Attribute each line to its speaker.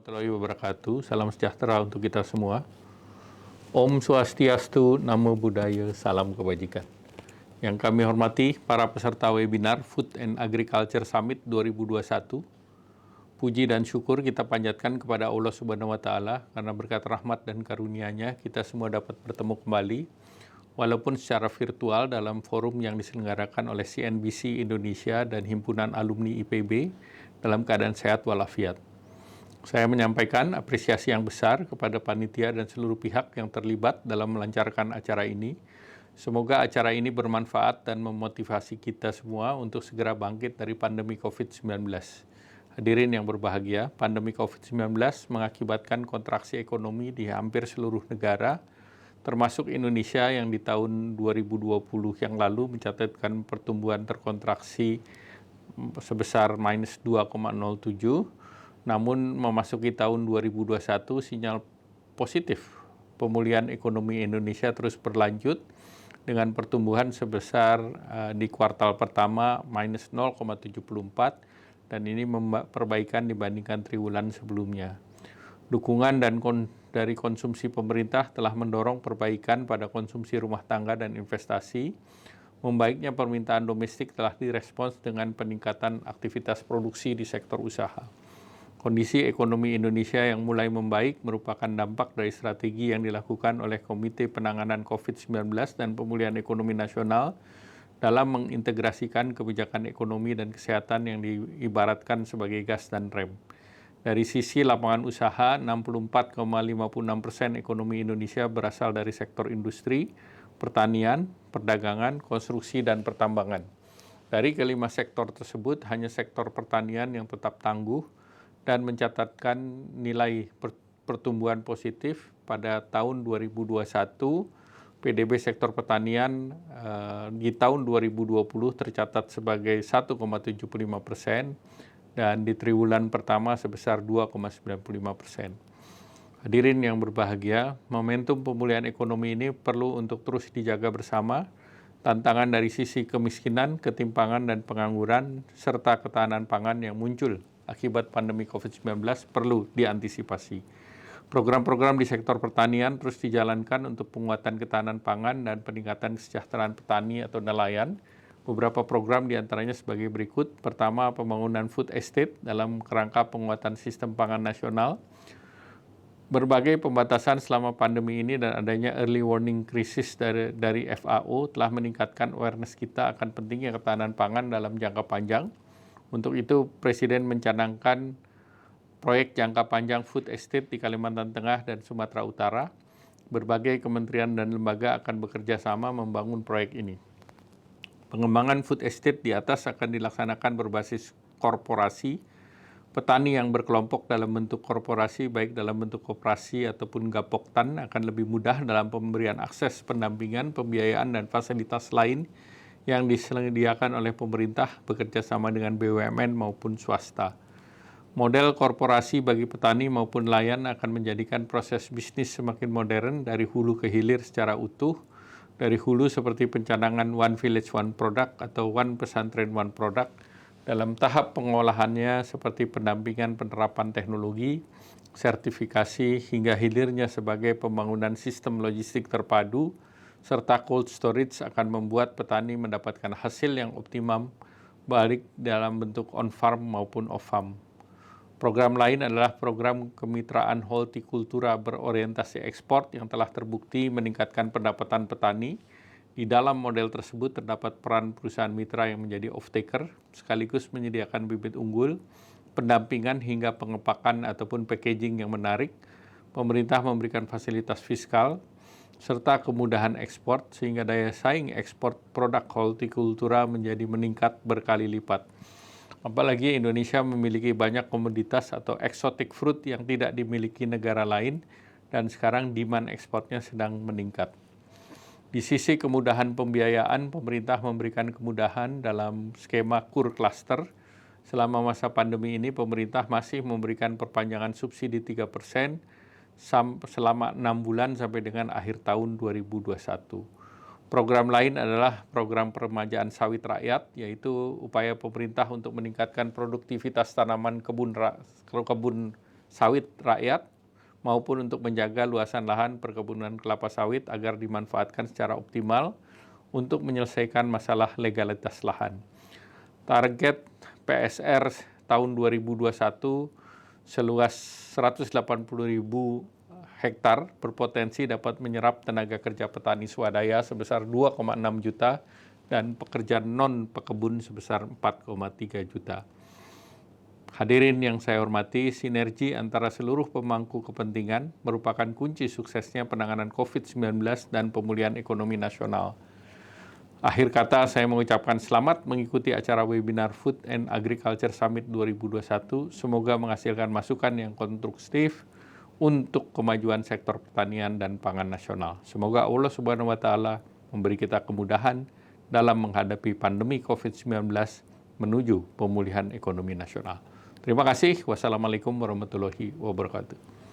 Speaker 1: warahmatullahi wabarakatuh. Salam sejahtera untuk kita semua. Om Swastiastu, Namo Buddhaya, salam kebajikan. Yang kami hormati para peserta webinar Food and Agriculture Summit 2021. Puji dan syukur kita panjatkan kepada Allah Subhanahu wa Ta'ala karena berkat rahmat dan karunia-Nya kita semua dapat bertemu kembali walaupun secara virtual dalam forum yang diselenggarakan oleh CNBC Indonesia dan Himpunan Alumni IPB dalam keadaan sehat walafiat. Saya menyampaikan apresiasi yang besar kepada panitia dan seluruh pihak yang terlibat dalam melancarkan acara ini. Semoga acara ini bermanfaat dan memotivasi kita semua untuk segera bangkit dari pandemi COVID-19. Hadirin yang berbahagia, pandemi COVID-19 mengakibatkan kontraksi ekonomi di hampir seluruh negara, termasuk Indonesia yang di tahun 2020 yang lalu mencatatkan pertumbuhan terkontraksi sebesar minus 2,07. Namun memasuki tahun 2021 sinyal positif pemulihan ekonomi Indonesia terus berlanjut dengan pertumbuhan sebesar di kuartal pertama minus 0,74 dan ini perbaikan dibandingkan triwulan sebelumnya. Dukungan dari konsumsi pemerintah telah mendorong perbaikan pada konsumsi rumah tangga dan investasi. Membaiknya permintaan domestik telah direspons dengan peningkatan aktivitas produksi di sektor usaha. Kondisi ekonomi Indonesia yang mulai membaik merupakan dampak dari strategi yang dilakukan oleh Komite Penanganan COVID-19 dan Pemulihan Ekonomi Nasional dalam mengintegrasikan kebijakan ekonomi dan kesehatan yang diibaratkan sebagai gas dan rem. Dari sisi lapangan usaha, 64,56% ekonomi Indonesia berasal dari sektor industri, pertanian, perdagangan, konstruksi, dan pertambangan. Dari kelima sektor tersebut, hanya sektor pertanian yang tetap tangguh dan mencatatkan nilai pertumbuhan positif pada tahun 2021. PDB sektor pertanian di tahun 2020 tercatat sebagai 1,75% dan di triwulan pertama sebesar 2,95%. Hadirin yang berbahagia, momentum pemulihan ekonomi ini perlu untuk terus dijaga bersama. Tantangan dari sisi kemiskinan, ketimpangan, dan pengangguran, serta ketahanan pangan yang muncul akibat pandemi COVID-19 perlu diantisipasi. Program-program di sektor pertanian terus dijalankan untuk penguatan ketahanan pangan dan peningkatan kesejahteraan petani atau nelayan. Beberapa program diantaranya sebagai berikut. Pertama, pembangunan food estate dalam kerangka penguatan sistem pangan nasional. Berbagai pembatasan selama pandemi ini dan adanya early warning crisis dari FAO telah meningkatkan awareness kita akan pentingnya ketahanan pangan dalam jangka panjang. Untuk itu, Presiden mencanangkan proyek jangka panjang food estate di Kalimantan Tengah dan Sumatera Utara. Berbagai kementerian dan lembaga akan bekerja sama membangun proyek ini. Pengembangan food estate di atas akan dilaksanakan berbasis korporasi. Petani yang berkelompok dalam bentuk korporasi, baik dalam bentuk koperasi ataupun gapoktan, akan lebih mudah dalam pemberian akses pendampingan, pembiayaan, dan fasilitas lain yang disediakan oleh pemerintah bekerja sama dengan BUMN maupun swasta. Model korporasi bagi petani maupun nelayan akan menjadikan proses bisnis semakin modern dari hulu ke hilir secara utuh. Dari hulu seperti pencanangan One Village One Product atau One Pesantren One Product, dalam tahap pengolahannya seperti pendampingan penerapan teknologi, sertifikasi, hingga hilirnya sebagai pembangunan sistem logistik terpadu, serta cold storage akan membuat petani mendapatkan hasil yang optimum baik dalam bentuk on-farm maupun off-farm. Program lain adalah program kemitraan hortikultura berorientasi ekspor yang telah terbukti meningkatkan pendapatan petani. Di dalam model tersebut terdapat peran perusahaan mitra yang menjadi off-taker, sekaligus menyediakan bibit unggul, pendampingan hingga pengepakan ataupun packaging yang menarik. Pemerintah memberikan fasilitas fiskal, serta kemudahan ekspor sehingga daya saing ekspor produk hortikultura menjadi meningkat berkali lipat. Apalagi Indonesia memiliki banyak komoditas atau exotic fruit yang tidak dimiliki negara lain dan sekarang demand ekspornya sedang meningkat. Di sisi kemudahan pembiayaan, pemerintah memberikan kemudahan dalam skema KUR cluster. Selama masa pandemi ini, pemerintah masih memberikan perpanjangan subsidi 3% selama 6 bulan sampai dengan akhir tahun 2021. Program lain adalah program peremajaan sawit rakyat, yaitu upaya pemerintah untuk meningkatkan produktivitas tanaman kebun sawit rakyat maupun untuk menjaga luasan lahan perkebunan kelapa sawit agar dimanfaatkan secara optimal untuk menyelesaikan masalah legalitas lahan. Target PSR tahun 2021 seluas 180.000 hektar berpotensi dapat menyerap tenaga kerja petani swadaya sebesar 2,6 juta dan pekerja non-pekebun sebesar 4,3 juta. Hadirin yang saya hormati, sinergi antara seluruh pemangku kepentingan merupakan kunci suksesnya penanganan COVID-19 dan pemulihan ekonomi nasional. Akhir kata, saya mengucapkan selamat mengikuti acara webinar Food and Agriculture Summit 2021. Semoga menghasilkan masukan yang konstruktif untuk kemajuan sektor pertanian dan pangan nasional. Semoga Allah Subhanahu wa Ta'ala memberi kita kemudahan dalam menghadapi pandemi COVID-19 menuju pemulihan ekonomi nasional. Terima kasih. Wassalamualaikum warahmatullahi wabarakatuh.